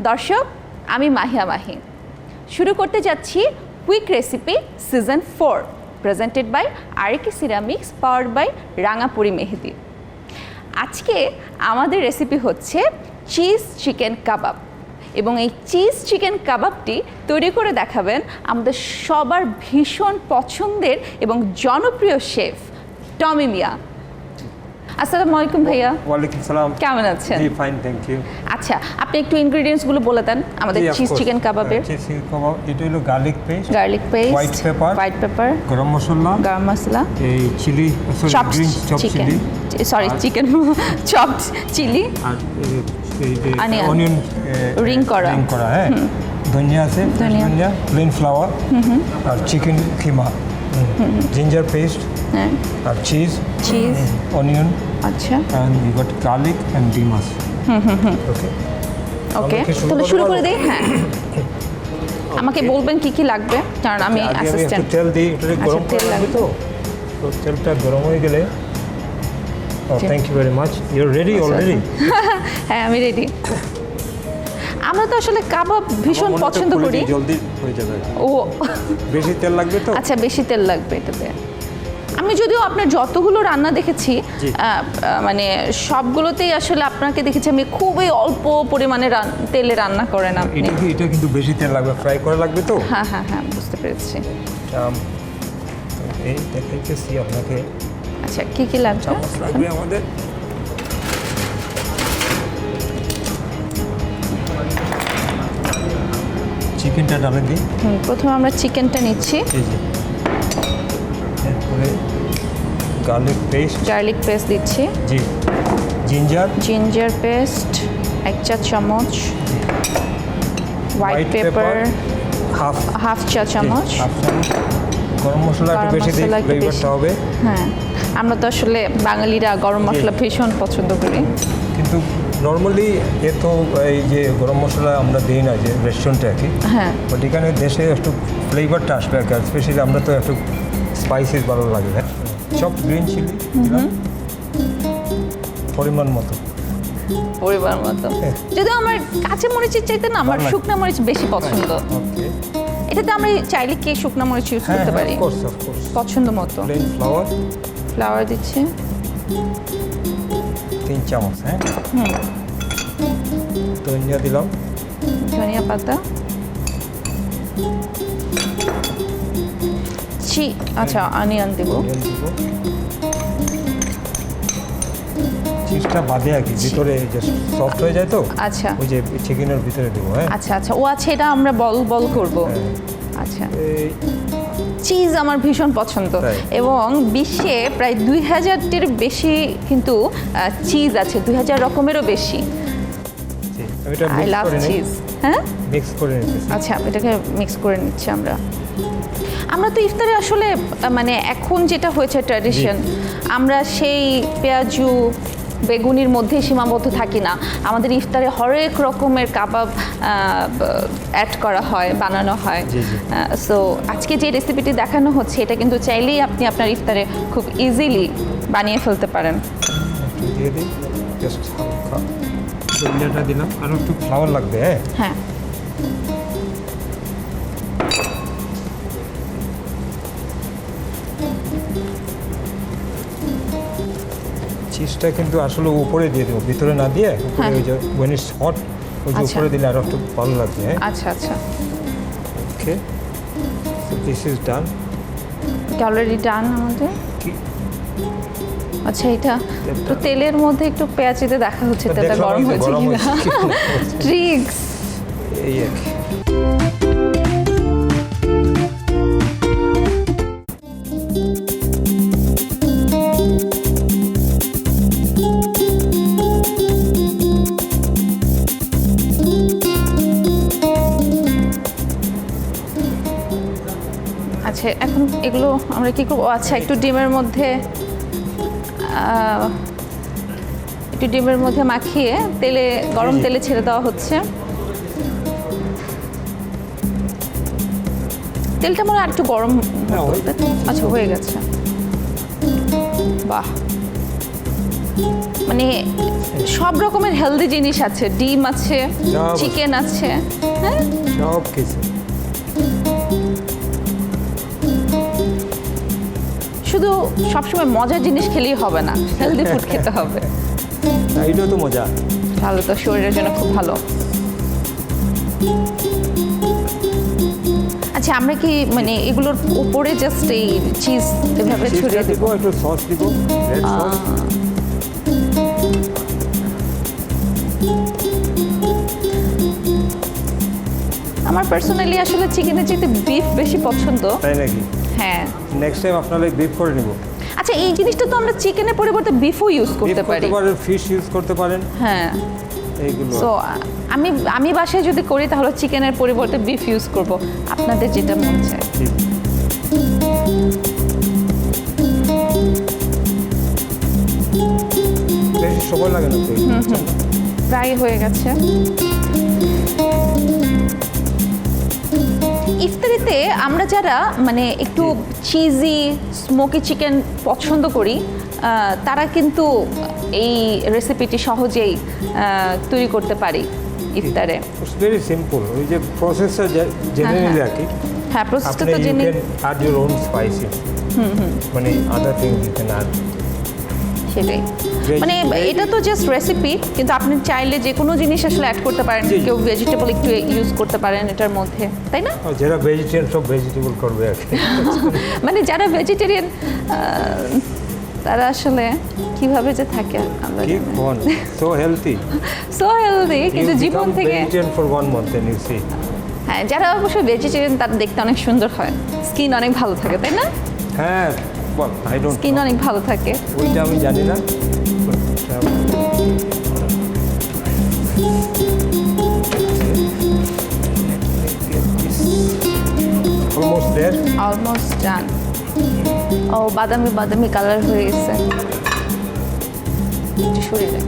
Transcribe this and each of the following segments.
দর্শক আমি মাহিয়া মাহি শুরু করতে যাচ্ছি quick recipe season 4 presented by RK ceramics powered by Rangapuri Mehedi. আজকে আমাদের রেসিপি হচ্ছে চিজ চিকেন কাবাব এবং এই চিজ চিকেন কাবাবটি তৈরি করে দেখাবেন আমাদের সবার ভীষণ পছন্দের এবং জনপ্রিয় শেফ টমি মিয়া। আসসালামু আলাইকুম ভাইয়া। ওয়ালাইকুম সালাম। কেমন আছেন? জি ফাইন, থ্যাংক ইউ। আচ্ছা, আপনি একটু ইনগ্রেডিয়েন্টসগুলো বলে দেন আমাদের চিজ চিকেন কাবাবের। চিজ চিকেন কাবাব এটা হলো গার্লিক পেস্ট, হোয়াইট পেপার, গরম মশলা, এই chili, green chop chili, sorry chicken chopped chili, আর এই অনিয়ন রিং করা হ্যাঁ, ধনিয়া আছে, ধনিয়া, প্লেন ফ্লাওয়ার, আর চিকেন কিমা, জিঞ্জার পেস্ট, আর চিজ, অনিয়ন, আচ্ছা, and we got garlic and dimas. Okay তাহলে শুরু করে দেই। হ্যাঁ, আমাকে বলবেন কি কি লাগবে, কারণ আমি অ্যাসিস্ট্যান্ট। তেল দিই, এটা গরম করে লাগবে তো তেলটা গরম হয়ে গেলে thank you very much. You are ready already? হ্যাঁ আমি রেডি। আমরা তো আসলে কাবাব ভীষণ পছন্দ করি। জলদি হয়ে যাবে। ও বেশি তেল লাগবে তো? আচ্ছা, বেশি তেল লাগবে এটাতে। আমি যদিও আপনার যতগুলো রান্না দেখেছি মানে সবগুলোতেই আসলে আপনাকে দেখেছি আমি খুবই অল্প পরিমাণে তেলে রান্না করেন আপনি। এটা কিন্তু বেশি তেল লাগবে, ফ্রাই করা লাগবে তো। হ্যাঁ হ্যাঁ হ্যাঁ, বুঝতে পেরেছি। এই দেখাইতেছি আপনাকে। আচ্ছা, কি কি লাগবে? চামচ লাগবে আমাদের। চিকেনটা ডালে দিই। প্রথমে আমরা চিকেনটা নিচ্ছি। এরপরে গার্লিক পেস্ট দিচ্ছি। জি, জিঞ্জার পেস্ট 1 চা চামচ, হোয়াইট পেপার হাফ চা চামচ, গরম মশলা একটু বেশি দিই, ফ্লেভারটা হবে। হ্যাঁ, আমরা তো আসলে বাঙালিরা গরম মশলা ভীষণ পছন্দ করি, কিন্তু নর্মালি এ তো এই যে গরম মশলা আমরা দিই না যে রেস্টুরেন্টে আর কি। হ্যাঁ, বাট এখানে দেশে একটু ফ্লেভারটা আসবে আর কি, স্পেশালি আমরা তো একটু স্পাইসিস ভালো লাগে। হ্যাঁ, চপ গ্রিন চিলি পরিমাণ মতো। যদিও আমার কাঁচা মরিচের চাইতে না আমার শুকনো মরিচ বেশি পছন্দ। এটাতে আমরা চাইলে কি শুকনো মরিচ ইউজ করতে পারি পছন্দ মতো। প্লেন ফ্লাওয়ার দিচ্ছি 3 চামচ। হ্যাঁ, ধনিয়া দিলাম, ধনিয়া পাতা, আচ্ছা অনিয়ন দিব। চিজটা বাদে আর কি, ভিতরে জাস্ট সফট হয়ে যায় তো। আচ্ছা, ওই যে চিকেনের ভিতরে দেবো। হ্যাঁ, আচ্ছা আচ্ছা, ও আচ্ছা, এটা আমরা বল করব। আচ্ছা, চিজ আমার ভীষণ পছন্দ এবং বিশ্বে প্রায় 2000-টির বেশি কিন্তু চিজ আছে, 2000 রকমেরও বেশি। I love cheese. হ্যাঁ, মিক্স করে নিচ্ছি। আচ্ছা, এটাকে মিক্স করে নিচ্ছি আমরা। আমরা তো ইফতারে আসলে মানে এখন যেটা হয়েছে ট্র্যাডিশন, আমরা সেই পেঁয়াজু বেগুনির মধ্যে সীমাবদ্ধ থাকি না। আমাদের ইফতারে হরেক রকমের কাবাব অ্যাড করা হয়, বানানো হয়। সো আজকে যে রেসিপিটি দেখানো হচ্ছে এটা কিন্তু চাইলেই আপনি আপনার ইফতারে খুব ইজিলি বানিয়ে ফেলতে পারেন। দিয়ে দিই, জাস্ট হালকা ধনিয়াটা দিলাম, আর একটু ফ্লাওয়ার লাগবে। হ্যাঁ, চিজটা কিন্তু আসলে উপরে দিয়ে দেবো, ভিতরে না দিয়ে উপরে। ওই যে when it's hot ওই যে উপরে দিলে আর একটু ভালো লাগবে। আচ্ছা আচ্ছা, ওকে, সো দিস ইজ ডান। এটা অলরেডি ডান আমাদের। আচ্ছা, এটা তো তেলের মধ্যে একটু পেঁয়াজ দিতে দেখা হচ্ছে, তেলটা গরম হয়েছে কিনা। ট্রিক্স এই আর কি। আচ্ছা, এখন এগুলো আমরা কি করবো? আচ্ছা, একটু ডিমের মধ্যে মাখিয়ে গরম তেলে ছেড়ে দেওয়া হচ্ছে। তেলটা মনে হয় একটু গরম। আচ্ছা, হয়ে গেছে। বাহ, মানে সব রকমের হেলদি জিনিস আছে, ডিম আছে, চিকেন আছে, হ্যাঁ সব কিছু। শুধু সবসময় মজার জিনিস খেলেই হবে না, হেলদি ফুড খেতে হবে। এইটাও তো মজা, ভালো, তো শরীরের জন্য খুব ভালো। আচ্ছা, আমরা কি মানে এগুলোর উপরে জাস্ট এই চিজ এভাবে ছড়িয়ে দেব? একটু সস দিব, রেড সস। আমার পার্সোনালি আসলে চিকেনের চাইতে বিফ বেশি পছন্দ। তাই নাকি? হ্যাঁ, নেক্সট টাইম আপনারা বিফ করে নিব। আচ্ছা, এই জিনিসটা তো আমরা চিকেনের পরিবর্তে বিফও ইউজ করতে পারি। ফিশ ইউজ করতে পারেন। হ্যাঁ, এইগুলো সো আমি বাসায় যদি করি তাহলে চিকেনের পরিবর্তে বিফ ইউজ করব, আপনাদের যেটা মন চায়। বেশি সময় লাগে না, প্রায় হয়ে গেছে। ইফতারিতে আমরা যারা মানে একটু চিজি স্মোকি চিকেন পছন্দ করি, তারা কিন্তু এই রেসিপিটি সহজেই তৈরি করতে পারি ইফতারে। It's very simple. ওই যে প্রসেসটা জেনে নিলে আর কি। হ্যাঁ, প্রসেসটা তো জেনে। You can add your own spices. মানে other things you can add. সেটাই, মানে এটা তো জাস্ট রেসিপি, কিন্তু আপনি চাইলে যে কোনো জিনিস আসলে অ্যাড করতে পারেন। কেউ ভেজিটেবল একটু ইউজ করতে পারেন এটার মধ্যে, তাই না? যারা ভেজিটেরিয়ান সব ভেজিটেবল করবে আর কি। মানে যারা ভেজিটেরিয়ান তারা আসলে কিভাবে যে থাকে আমরা কি কোন সো হেলদি, কিন্তু জীবন থেকে vegetarian for 1 month and you see. হ্যাঁ, যারা অবশ্যই ভেজিটেরিয়ান তারা দেখতে অনেক সুন্দর হয়, স্কিন অনেক ভালো থাকে, তাই না? হ্যাঁ, বল, আই ডোন্ট স্কিন অনেক ভালো থাকে। ওইটা আমি জানি না। Almost done. ও, বাদামি কালার হয়ে গেছে। একটু সরিয়ে দেখ।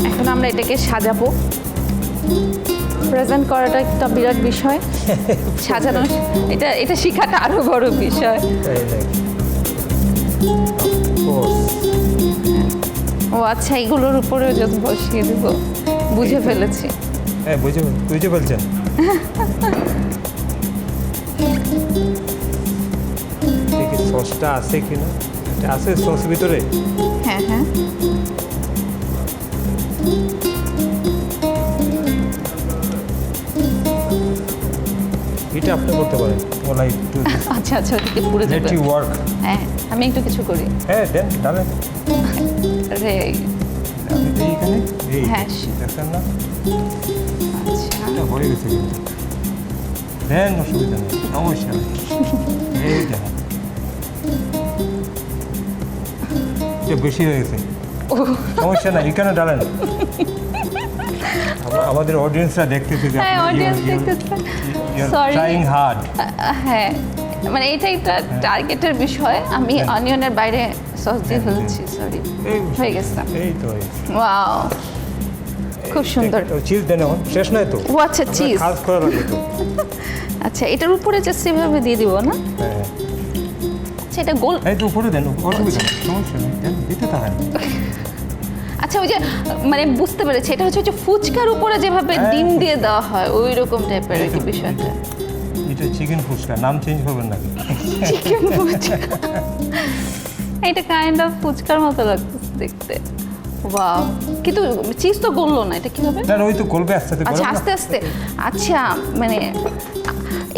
এখন আমরা এটাকে সাজাবো। প্রেজেন্ট করাটা একটা বিরাট বিষয়, সাজানো এটা শেখাটা আরো বড় বিষয়। ও আচ্ছা, এগুলোর উপরে জাস্ট বসিয়ে দেব, বুঝে ফেলেছি। হ্যাঁ, বুঝে ফেলছেন। দেখি সসটা আছে কিনা। এটা আছে সস ভিতরে? হ্যাঁ হ্যাঁ, এটা আপনি করতে পারেন। আচ্ছা, ওদিকে পুরো যাবে। Let you work. হ্যাঁ, আমি একটু কিছু করি। হ্যাঁ, দেন ডালেন। আরে আমি দেই এখানে। হ্যাঁ, দেখেন না? আচ্ছা, এটা হয়ে গেছে কিন্তু। দেন, অসুবিধা নেই, সমস্যা নেই। এই দেখেন, এটা বেশি হয়ে গেছে। সমস্যা নাই, এখানে ডালেন। আমাদের অডিয়েন্সরা দেখতেছে যে হ্যাঁ, অডিয়েন্স দেখতেছে। Sorry, trying hard. হ্যাঁ, মানে এটা একটা টার্গেটের বিষয়। আমি অনিয়নের বাইরে সস দিয়ে ফেলছি, সরি। হয়ে গেছে। এই তো, ওয়াও, খুব সুন্দর। চিজ দেন, এখন শেষ নয় তো? ও আচ্ছা, চিজ খাস করা লাগে তো। আচ্ছা, এটার উপরে জাস্ট এভাবে দিয়ে দিব না? হ্যাঁ, আচ্ছা, এটা গোল। এই তো উপরে দেন, অসুবিধা নেই, সমস্যা নেই, দেন, দিতে থাকেন। আচ্ছা, ওই যে মানে বুঝতে পেরেছি, এটা হচ্ছে ফুচকার উপরে যেভাবে ডিম দিয়ে দেওয়া হয় ওই রকম টাইপের কি বিষয়টা। এটা চিকেন ফুচকা, নাম চেঞ্জ করবেন নাকি? চিকেন ফুচকা, এটা কাইন্ড অফ ফুচকার মতো লাগতেছে দেখতে। ওয়াও, কিন্তু চিজ তো গললো না, এটা কিভাবে? না, ওই তো গলবে আস্তে আস্তে। আচ্ছা, আস্তে আস্তে। আচ্ছা, মানে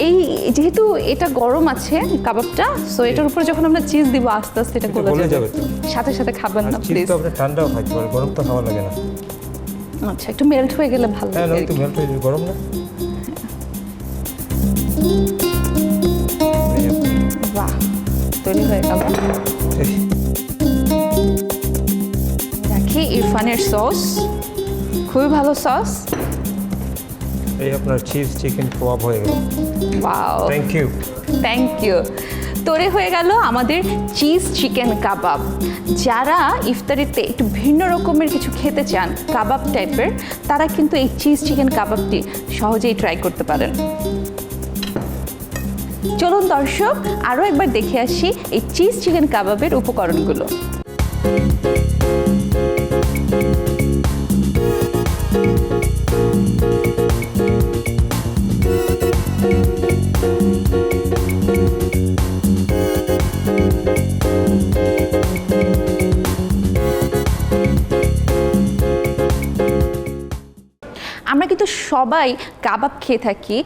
এই যেহেতু এটা গরম আছে কাবাবটা, সো এটার উপরে যখন আমরা চিজ দিব আস্তে আস্তে এটা গলে যাবে। সাথে সাথে খাবেন না প্লিজ। চিজ তো আপনি ঠান্ডাও খাইতে পারেন, গরম তো খাওয়া লাগে না। আচ্ছা, একটু মেল্ট হয়ে গেলে ভালো লাগে। হ্যাঁ, একটু মেল্ট হয়ে যাবে, গরম না। বাহ, তৈরি হয়ে গেল। রাখি ইরফানের সস, খুবই ভালো সস। এই আপনার চিজ চিকেন কাবাব হয়ে গেল। Wow, thank you. তৈরি হয়ে গেল আমাদের চিজ চিকেন কাবাব। যারা ইফতারিতে একটু ভিন্ন রকমের কিছু খেতে চান, কাবাব টাইপের, তারা কিন্তু এই চিজ চিকেন কাবাবটি সহজেই ট্রাই করতে পারেন। চলুন দর্শক আরও একবার দেখে আসি এই চিজ চিকেন কাবাবের উপকরণগুলো। আমরা কিন্তু সবাই কাবাব খেয়ে থাকি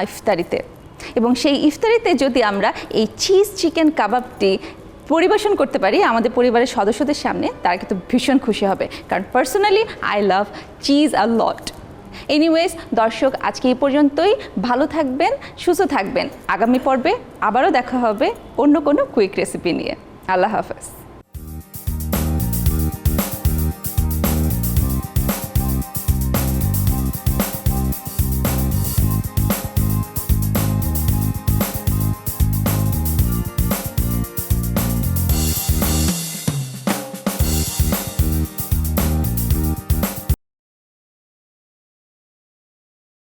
ইফতারিতে, এবং সেই ইফতারিতে যদি আমরা এই চিজ চিকেন কাবাবটি পরিবেশন করতে পারি আমাদের পরিবারের সদস্যদের সামনে, তারা কিন্তু ভীষণ খুশি হবে, কারণ personally I love cheese a lot. Anyways দর্শক, আজকে এই পর্যন্তই। ভালো থাকবেন, সুস্থ থাকবেন। আগামী পর্বে আবারও দেখা হবে অন্য কোনো কুইক রেসিপি নিয়ে। আল্লাহ হাফেজ।